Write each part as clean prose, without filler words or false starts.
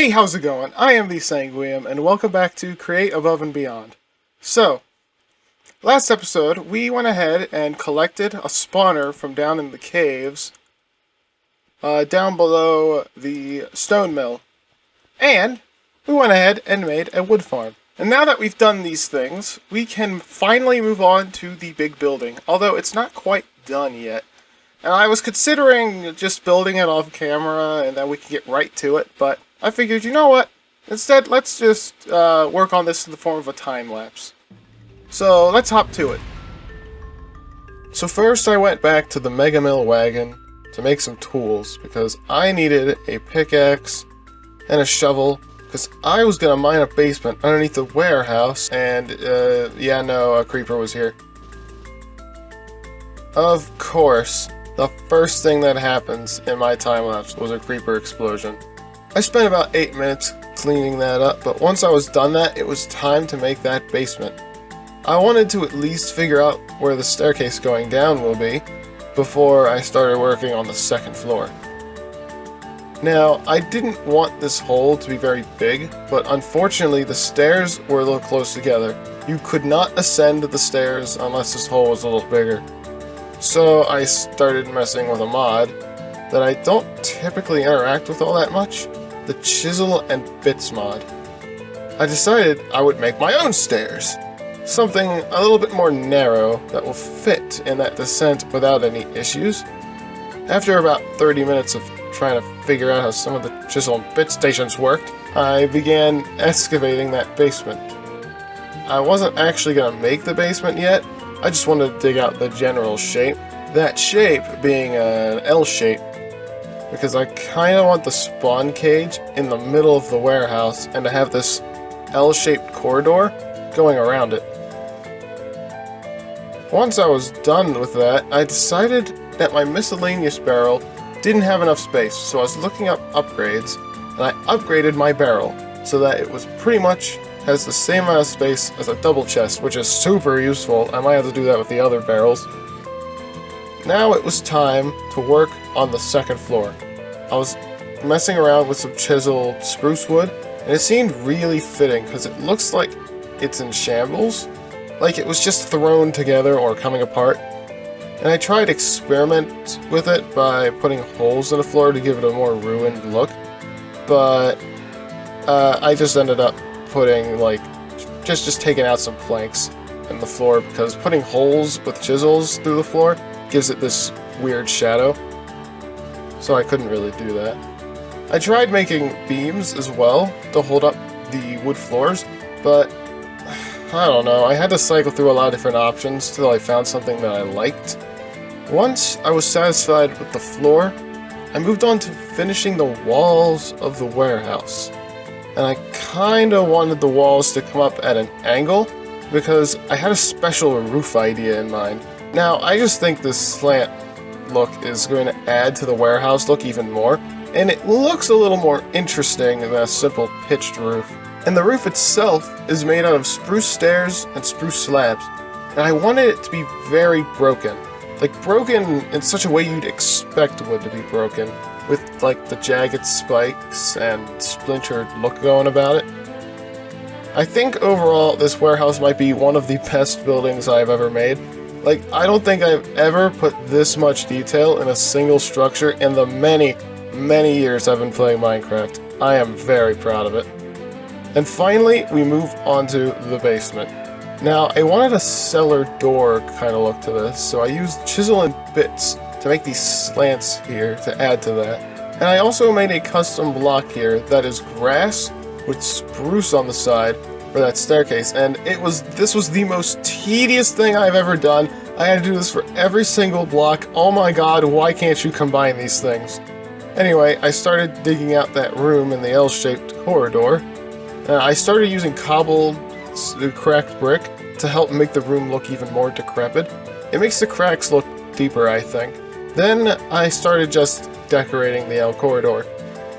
Hey, how's it going? I am the Sanguiem, and welcome back to Create Above and Beyond. So, last episode, we went ahead and collected a spawner from down in the caves, down below the stone mill, and we went ahead and made a wood farm. And now that we've done these things, we can finally move on to the big building, although it's not quite done yet. And I was considering just building it off camera, and then we could get right to it, but I figured, you know what? Instead, let's just work on this in the form of a time-lapse. So, let's hop to it. So first I went back to the Mega Mill wagon to make some tools, because I needed a pickaxe and a shovel, because I was going to mine a basement underneath the warehouse, and a creeper was here. Of course, the first thing that happens in my time-lapse was a creeper explosion. I spent about 8 minutes cleaning that up, but once I was done that, it was time to make that basement. I wanted to at least figure out where the staircase going down will be before I started working on the second floor. Now, I didn't want this hole to be very big, but unfortunately the stairs were a little close together. You could not ascend the stairs unless this hole was a little bigger. So I started messing with a mod that I don't typically interact with all that much, the Chisel and Bits mod. I decided I would make my own stairs, something a little bit more narrow that will fit in that descent without any issues. After about 30 minutes of trying to figure out how some of the Chisel and Bit stations worked, I began excavating that basement. I wasn't actually going to make the basement yet, I just wanted to dig out the general shape, that shape being an L shape, because I kind of want the spawn cage in the middle of the warehouse and to have this L-shaped corridor going around it. Once I was done with that, I decided that my miscellaneous barrel didn't have enough space, so I was looking up upgrades, and I upgraded my barrel so that it was pretty much has the same amount of space as a double chest, which is super useful. I might have to do that with the other barrels. Now it was time to work on the second floor. I was messing around with some chiseled spruce wood, and it seemed really fitting because it looks like it's in shambles, like it was just thrown together or coming apart. And I tried to experiment with it by putting holes in the floor to give it a more ruined look, but I just ended up putting just taking out some planks in the floor, because putting holes with chisels through the floor gives it this weird shadow, so I couldn't really do that. I tried making beams as well to hold up the wood floors, but I don't know, I had to cycle through a lot of different options till I found something that I liked. Once I was satisfied with the floor, I moved on to finishing the walls of the warehouse. And I kinda wanted the walls to come up at an angle, because I had a special roof idea in mind. Now, I just think this slant look is going to add to the warehouse look even more, and it looks a little more interesting than a simple pitched roof. And the roof itself is made out of spruce stairs and spruce slabs, and I wanted it to be very broken. Like, broken in such a way you'd expect wood to be broken, with like the jagged spikes and splintered look going about it. I think overall this warehouse might be one of the best buildings I've ever made. Like, I don't think I've ever put this much detail in a single structure in the many, many years I've been playing Minecraft. I am very proud of it. And finally, we move on to the basement. Now, I wanted a cellar door kind of look to this, so I used Chisel and Bits to make these slants here to add to that. And I also made a custom block here that is grass with spruce on the side for that staircase, and this was the most tedious thing I've ever done. I had to do this for every single block. Oh my god, why can't you combine these things? Anyway, I started digging out that room in the L-shaped corridor. I started using cobbled cracked brick to help make the room look even more decrepit. It makes the cracks look deeper, I think. Then I started just decorating the L corridor.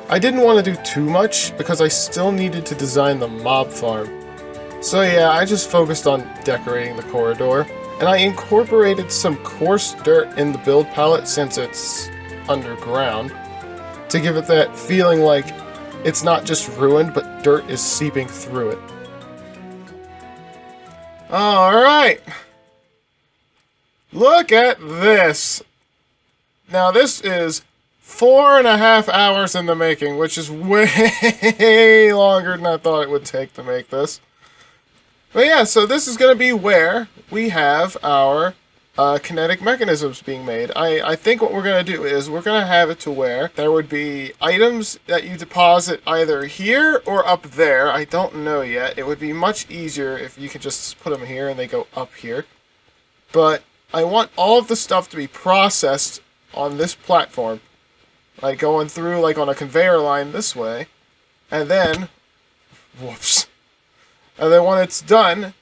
I didn't want to do too much because I still needed to design the mob farm. So yeah, I just focused on decorating the corridor, and I incorporated some coarse dirt in the build palette since it's underground, to give it that feeling like it's not just ruined, but dirt is seeping through it. Alright! Look at this! Now this is 4.5 hours in the making, which is way longer than I thought it would take to make this. But yeah, so this is going to be where we have our kinetic mechanisms being made. I think what we're going to do is we're going to have it to where there would be items that you deposit either here or up there. I don't know yet. It would be much easier if you could just put them here and they go up here. But I want all of the stuff to be processed on this platform. Like going through like on a conveyor line this way. And then, whoops. And then when it's done,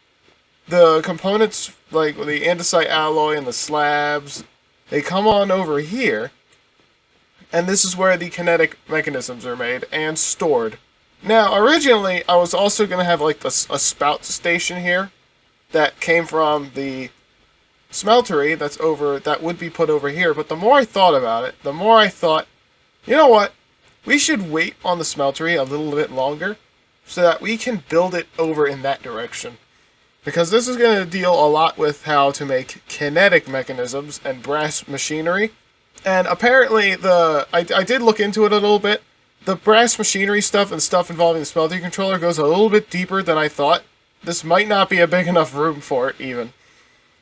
the components like the andesite alloy and the slabs, they come on over here. And this is where the kinetic mechanisms are made and stored. Now, originally, I was also going to have like a spout station here that came from the smeltery that would be put over here. But the more I thought about it, the more I thought, you know what? We should wait on the smeltery a little bit longer so that we can build it over in that direction. Because this is going to deal a lot with how to make kinetic mechanisms and brass machinery. And apparently, I did look into it a little bit. The brass machinery stuff and stuff involving the smelting controller goes a little bit deeper than I thought. This might not be a big enough room for it, even.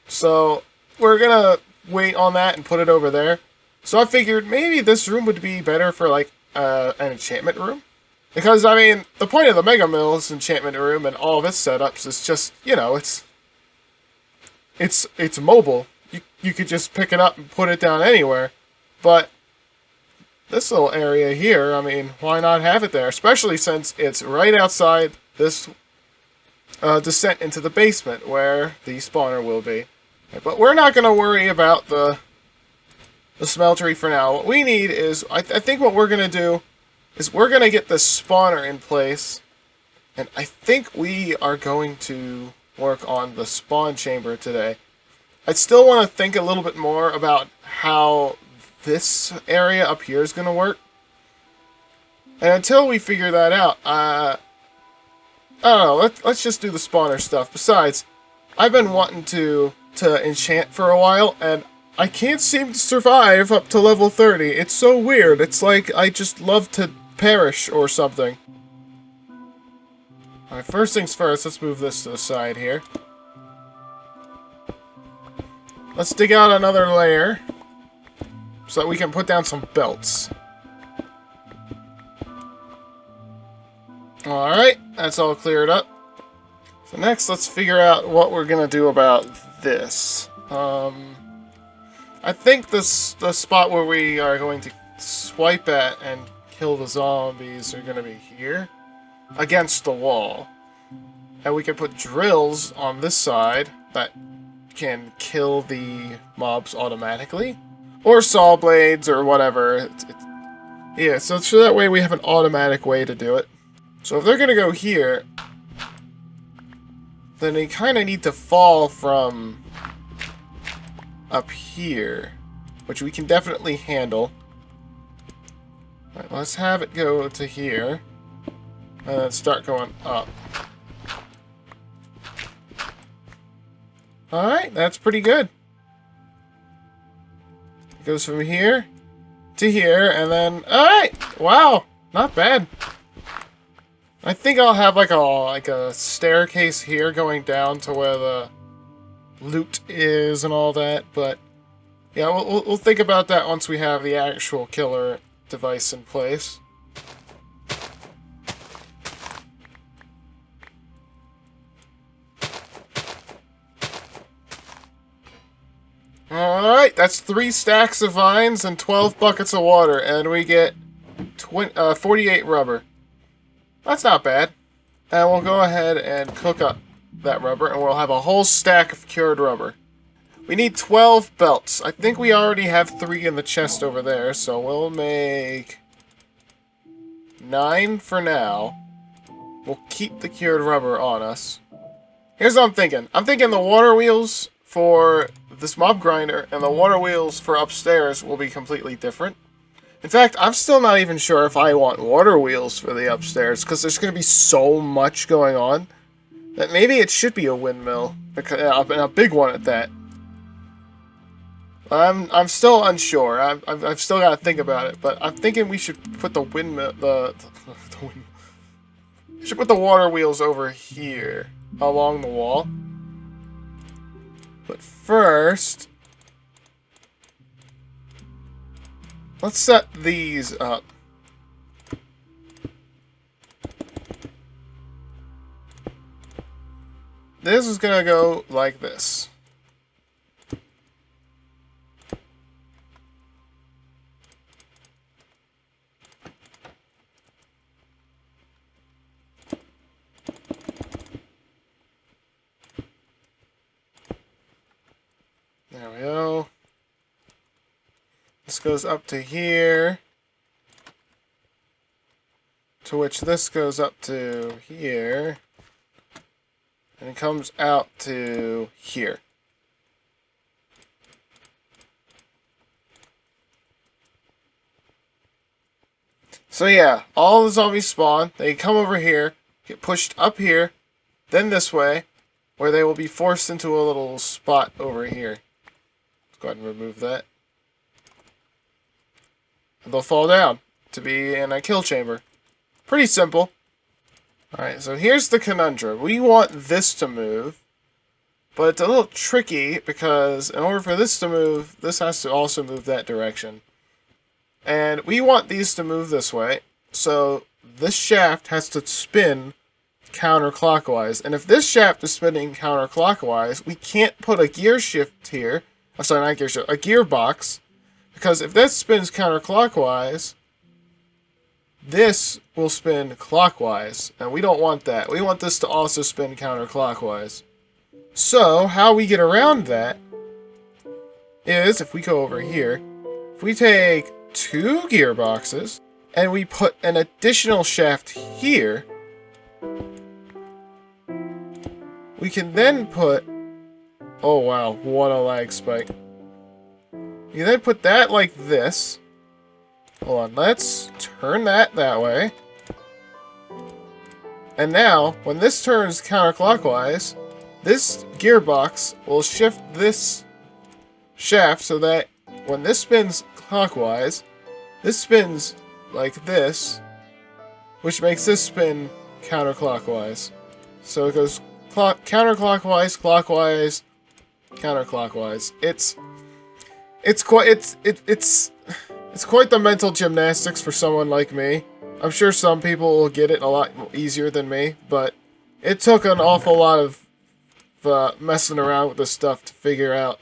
So, we're going to wait on that and put it over there. So I figured maybe this room would be better for, like, an enchantment room. Because, I mean, the point of the Mega Mill's enchantment room and all of its setups is just, you know, it's mobile. You could just pick it up and put it down anywhere. But this little area here, I mean, why not have it there? Especially since it's right outside this descent into the basement where the spawner will be. But we're not going to worry about the smeltery for now. What we need is, I think what we're going to do is we're going to get the spawner in place, and I think we are going to work on the spawn chamber today. I still want to think a little bit more about how this area up here is going to work. And until we figure that out, I don't know, let's just do the spawner stuff. Besides, I've been wanting to enchant for a while, and I can't seem to survive up to level 30. It's so weird. It's like I just love to perish or something. Alright, first things first, let's move this to the side here. Let's dig out another layer so that we can put down some belts. Alright, that's all cleared up. So next, let's figure out what we're going to do about this. I think the spot where we are going to swipe at and kill the zombies are going to be here, against the wall. And we can put drills on this side that can kill the mobs automatically. Or saw blades or whatever. Yeah, so that way we have an automatic way to do it. So if they're going to go here, then they kind of need to fall from up here, which we can definitely handle. Alright, let's have it go to here, and then start going up. Alright, that's pretty good. It goes from here to here, and then... Alright! Wow! Not bad. I think I'll have like a staircase here going down to where the loot is and all that, but yeah, we'll think about that once we have the actual killer device in place. Alright, that's 3 stacks of vines and 12 buckets of water, and we get 48 rubber. That's not bad. And we'll go ahead and cook up that rubber, and we'll have a whole stack of cured rubber. We need 12 belts. I think we already have 3 in the chest over there, so we'll make 9 for now. We'll keep the cured rubber on us. Here's what I'm thinking. I'm thinking the water wheels for this mob grinder and the water wheels for upstairs will be completely different. In fact, I'm still not even sure if I want water wheels for the upstairs, because there's going to be so much going on that maybe it should be a windmill, because, and a big one at that. I'm still unsure. I've still got to think about it, but I'm thinking we should put the windmill, we should put the water wheels over here, along the wall. But first, let's set these up. This is gonna go like this. There we go. This goes up to here. To which this goes up to here. And it comes out to here. So yeah, all the zombies spawn. They come over here, get pushed up here, then this way, where they will be forced into a little spot over here. Let's go ahead and remove that. And they'll fall down to be in a kill chamber. Pretty simple. Alright, so here's the conundrum. We want this to move, but it's a little tricky because in order for this to move, this has to also move that direction. And we want these to move this way, so this shaft has to spin counterclockwise. And if this shaft is spinning counterclockwise, we can't put a gear shift here. Oh, sorry, not gear shift, a gearbox. Because if that spins counterclockwise, this will spin clockwise. And we don't want that. We want this to also spin counterclockwise. So, how we get around that is, if we go over here, if we take 2 gearboxes, and we put an additional shaft here, we can then put... Oh wow, what a lag spike. You then put that like this. Hold on, let's turn that way. And now, when this turns counterclockwise, this gearbox will shift this shaft so that when this spins clockwise, this spins like this, which makes this spin counterclockwise. So it goes counterclockwise, clockwise, counterclockwise. It's quite the mental gymnastics for someone like me. I'm sure some people will get it a lot easier than me, but it took an awful lot of messing around with this stuff to figure out.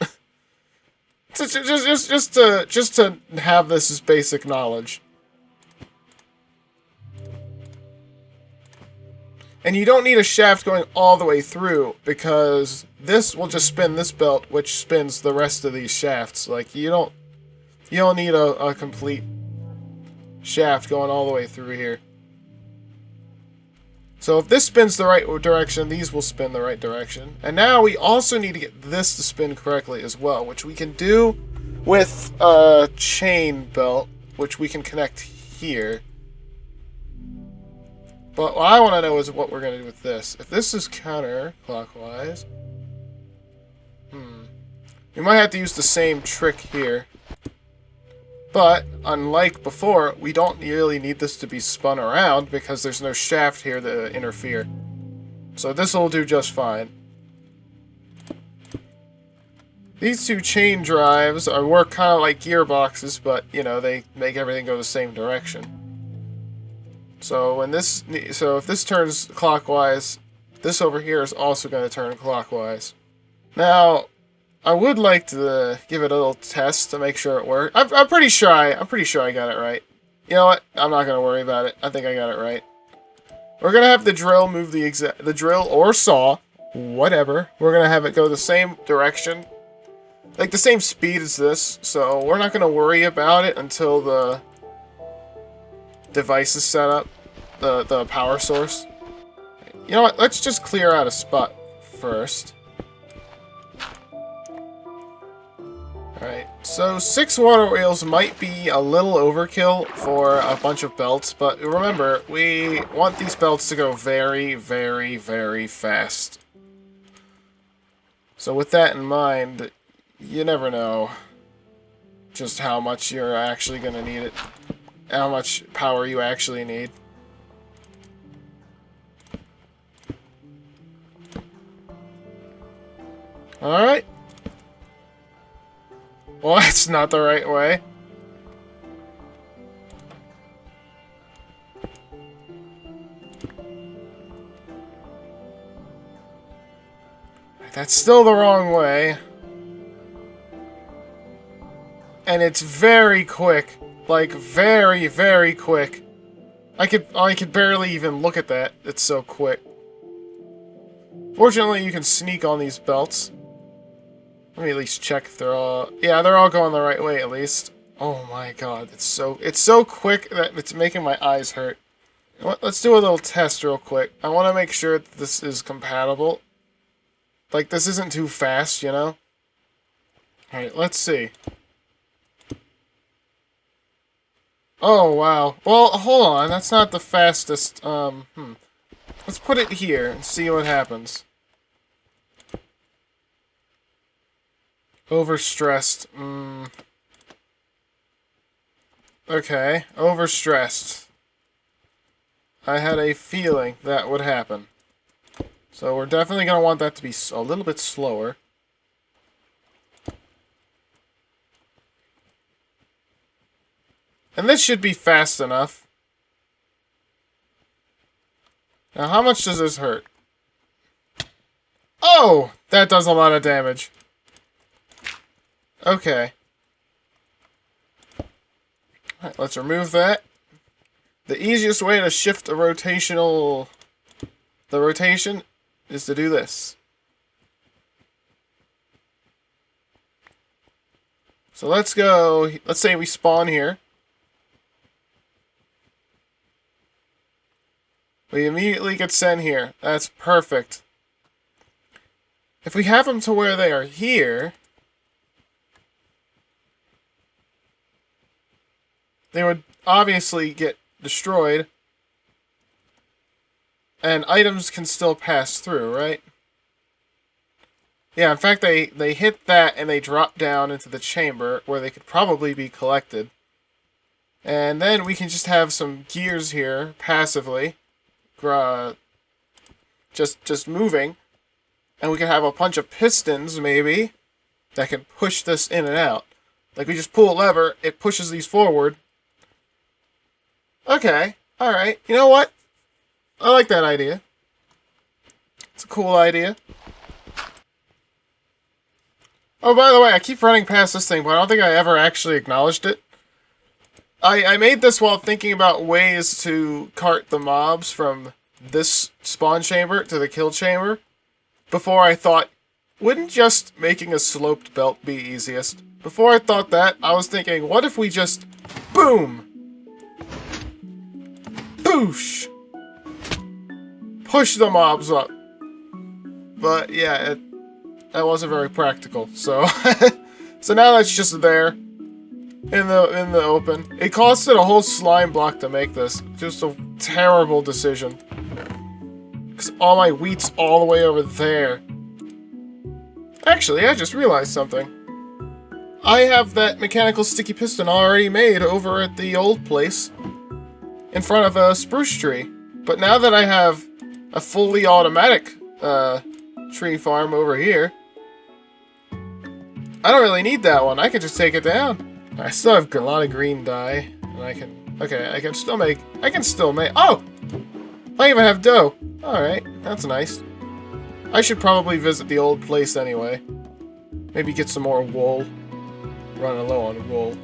just to have this as basic knowledge. And you don't need a shaft going all the way through, because this will just spin this belt, which spins the rest of these shafts. Like, you don't need a complete shaft going all the way through here. So if this spins the right direction, these will spin the right direction. And now we also need to get this to spin correctly as well, which we can do with a chain belt, which we can connect here. But what I want to know is what we're going to do with this. If this is counterclockwise, we might have to use the same trick here. But, unlike before, we don't really need this to be spun around because there's no shaft here to interfere. So this will do just fine. These 2 chain drives work kind of like gearboxes, but, you know, they make everything go the same direction. So if this turns clockwise, this over here is also going to turn clockwise. Now, I would like to give it a little test to make sure it works. I'm pretty sure I got it right. You know what? I'm not going to worry about it. I think I got it right. We're going to have the drill move the drill or saw, whatever. We're going to have it go the same direction, like the same speed as this. So we're not going to worry about it until the device is set up, the power source. You know what? Let's just clear out a spot first. Alright, So 6 water wheels might be a little overkill for a bunch of belts, but remember, we want these belts to go very, very, very fast. So with that in mind, you never know just how much you're actually going to need it, how much power you actually need. Alright. Well, that's not the right way. That's still the wrong way. And it's very quick. Like, very, very quick. I could barely even look at that. It's so quick. Fortunately, you can sneak on these belts. Let me at least check if they're all... Yeah, they're all going the right way, at least. Oh my god, it's so quick that it's making my eyes hurt. You know what? Let's do a little test real quick. I want to make sure that this is compatible. Like, this isn't too fast, you know? Alright, let's see. Oh, wow. Well, hold on. That's not the fastest, Let's put it here and see what happens. Overstressed. Okay, overstressed. I had a feeling that would happen. So we're definitely going to want that to be a little bit slower. And this should be fast enough. Now, how much does this hurt? Oh! That does a lot of damage. Okay. Alright, let's remove that. The easiest way to shift the rotation is to do this. So let's go, let's say we spawn here. We immediately get sent here. That's perfect. If we have them to where they are here, they would obviously get destroyed. And items can still pass through, right? Yeah, in fact, they hit that and they drop down into the chamber where they could probably be collected. And then we can just have some gears here, passively. Just moving. And we can have a bunch of pistons, maybe, that can push this in and out. Like, we just pull a lever, it pushes these forward. Okay, alright. You know what? I like that idea. It's a cool idea. Oh, by the way, I keep running past this thing, but I don't think I ever actually acknowledged it. I made this while thinking about ways to cart the mobs from this spawn chamber to the kill chamber. Before I thought, wouldn't just making a sloped belt be easiest? Before I thought that, I was thinking, what if we just... Boom! Boosh! Push the mobs up. But yeah, that wasn't very practical. So, so now that's just there in the open. It costed a whole slime block to make this. Just a terrible decision. Because all my wheat's all the way over there. Actually, I just realized something. I have that mechanical sticky piston already made over at the old place in front of a spruce tree. But now that I have a fully automatic tree farm over here, I don't really need that one. I can just take it down. I still have a lot of green dye, and I can still make, oh! I even have dough. Alright, that's nice. I should probably visit the old place anyway. Maybe get some more wool. Running low on wool.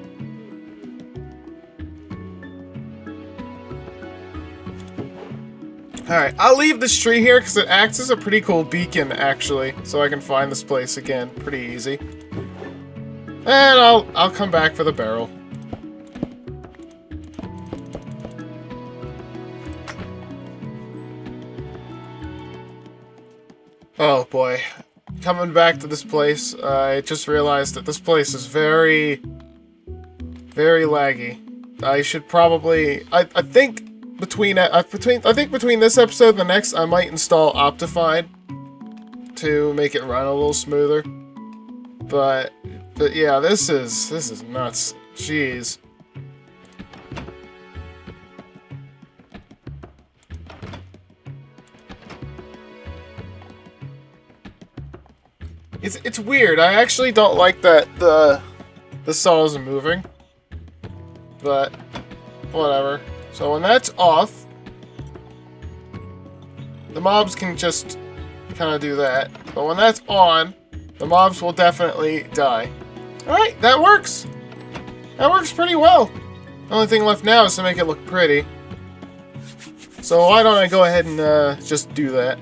Alright, I'll leave this tree here because it acts as a pretty cool beacon, actually. So I can find this place again pretty easy. And I'll come back for the barrel. Oh boy. coming back to this place, I just realized that this place is very, very laggy. I should probably, I think between this episode and the next, I might install Optified to make it run a little smoother. But yeah, this is nuts. Jeez. It's weird. I actually don't like that the saw is moving. But whatever. So when that's off, the mobs can just kind of do that. But when that's on, the mobs will definitely die. Alright, that works. That works pretty well. The only thing left now is to make it look pretty. So why don't I go ahead and just do that.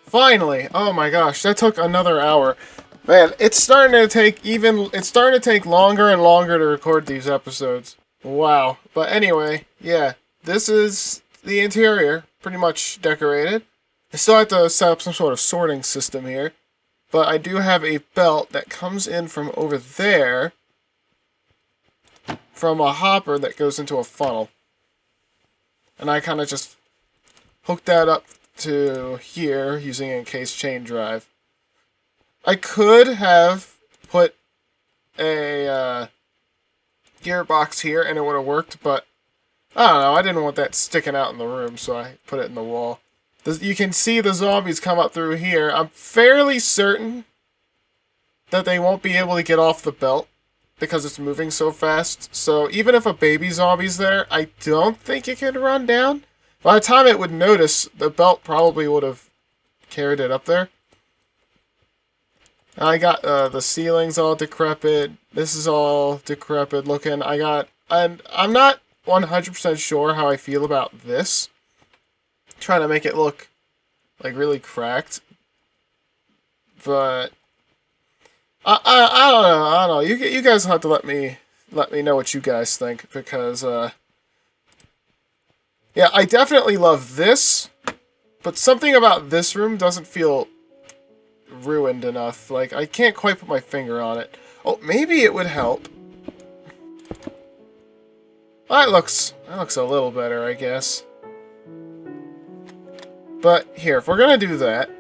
Finally! Oh my gosh, that took another hour. Man, it's starting to take longer and longer to record these episodes. Wow. But anyway, yeah, this is the interior, pretty much decorated. I still have to set up some sort of sorting system here, but I do have a belt that comes in from over there, from a hopper that goes into a funnel. And I kind of just hook that up to here using a encased chain drive. I could have put a gearbox here and it would have worked, but I don't know, I didn't want that sticking out in the room, so I put it in the wall. You can see the zombies come up through here. I'm fairly certain that they won't be able to get off the belt because it's moving so fast. So even if a baby zombie's there, I don't think it can run down. By the time it would notice, the belt probably would have carried it up there. I got the ceilings all decrepit. This is all decrepit looking. And I'm not 100% sure how I feel about this. Trying to make it look like really cracked. But I don't know. I don't know. You guys will have to let me know what you guys think, because yeah, I definitely love this, but something about this room doesn't feel ruined enough. Like, I can't quite put my finger on it. Oh, maybe it would help. That looks a little better, I guess. But here, if we're gonna do that,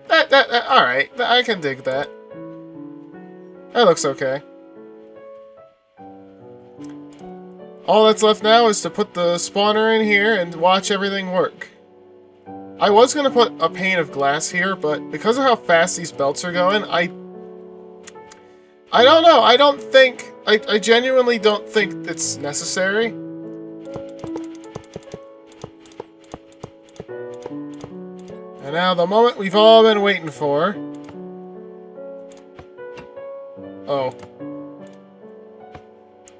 all right, I can dig that. That looks okay. All that's left now is to put the spawner in here and watch everything work. I was going to put a pane of glass here, but because of how fast these belts are going, I don't know. I genuinely don't think it's necessary. And now the moment we've all been waiting for. Oh.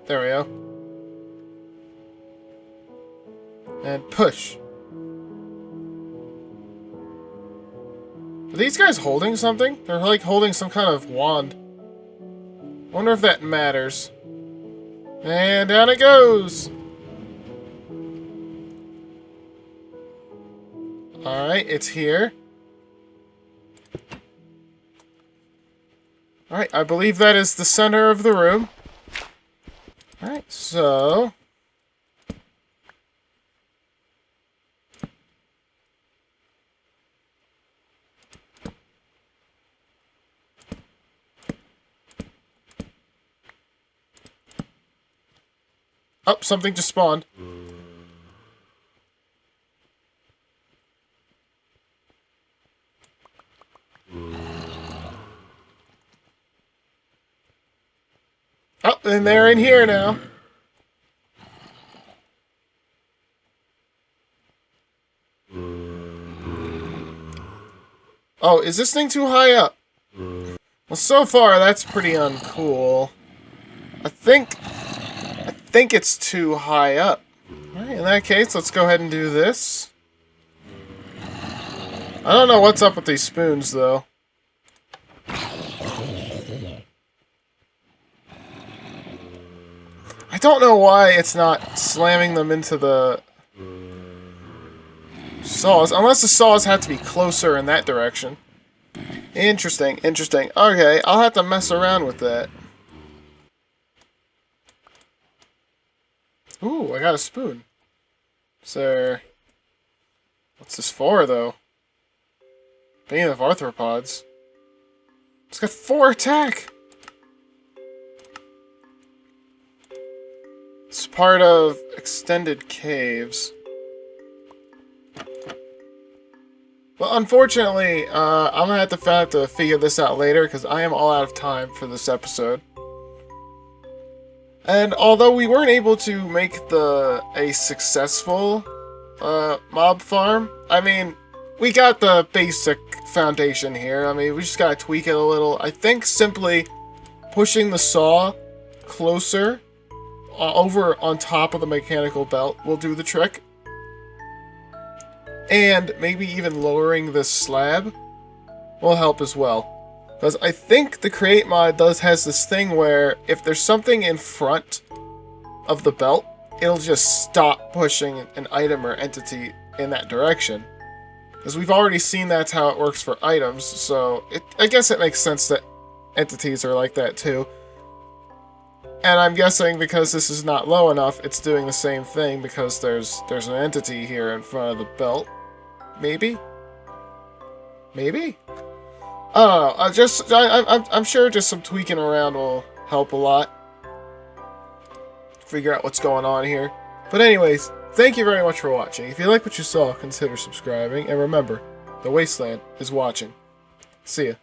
There we go. And push. Are these guys holding something? They're like holding some kind of wand. Wonder if that matters. And down it goes! Alright, it's here. Alright, I believe that is the center of the room. Alright, so... Oh, something just spawned. Oh, and they're in here now. Oh, is this thing too high up? Well, so far, that's pretty uncool. I think it's too high up. Alright, in that case, let's go ahead and do this. I don't know what's up with these spoons, though. I don't know why it's not slamming them into the saws, unless the saws had to be closer in that direction. Interesting, interesting. Okay, I'll have to mess around with that. Ooh, I got a spoon. So, what's this for, though? Bane of arthropods. It's got 4 attack! It's part of extended caves. Well, unfortunately, I'm gonna have to figure this out later, because I am all out of time for this episode. And although we weren't able to make a successful mob farm, I mean, we got the basic foundation here. I mean, we just gotta tweak it a little. I think simply pushing the saw closer over on top of the mechanical belt will do the trick. And maybe even lowering this slab will help as well. Because I think the Create mod has this thing where if there's something in front of the belt, it'll just stop pushing an item or entity in that direction. Because we've already seen that's how it works for items, so I guess it makes sense that entities are like that too. And I'm guessing because this is not low enough, it's doing the same thing because there's an entity here in front of the belt. Maybe? Maybe? I don't know, I'm sure just some tweaking around will help a lot. Figure out what's going on here. But anyways, thank you very much for watching. If you like what you saw, consider subscribing. And remember, the Wasteland is watching. See ya.